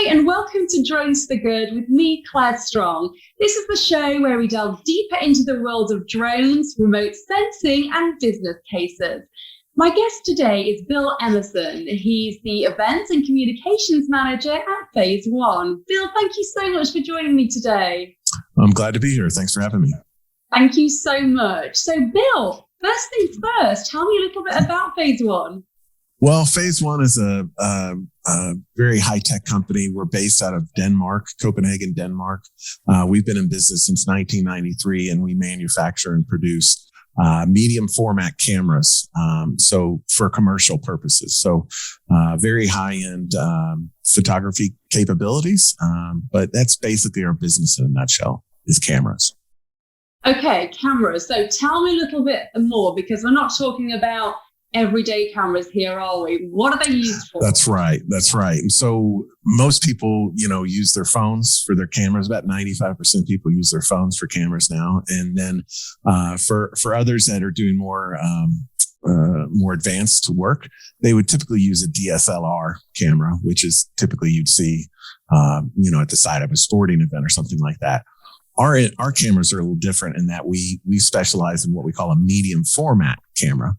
Hi, and welcome to Drones for Good with me, Claire Strong. This is the show where we delve deeper into the world of drones, remote sensing, and business cases. My guest today is Bill Emerson. He's the Events and Communications Manager at Phase One. Bill, thank you so much for joining me today. I'm glad to be here. Thanks for having me. Thank you so much. So, Bill, first things first, tell me a little bit about Phase One. Well, Phase One is a very high-tech company. We're based out of Denmark, Copenhagen, Denmark. We've been in business since 1993, and we manufacture and produce medium format cameras, so for commercial purposes. So very high-end photography capabilities, but that's basically our business in a nutshell, is cameras. Okay, cameras. So tell me a little bit more, because we're not talking about everyday cameras here, are we? What are they used for? That's right. So most people, use their phones for their cameras. About 95% of people use their phones for cameras now. And then for others that are doing more advanced work, they would typically use a DSLR camera, which is typically you'd see, at the side of a sporting event or something like that. Our cameras are a little different in that we specialize in what we call a medium format camera.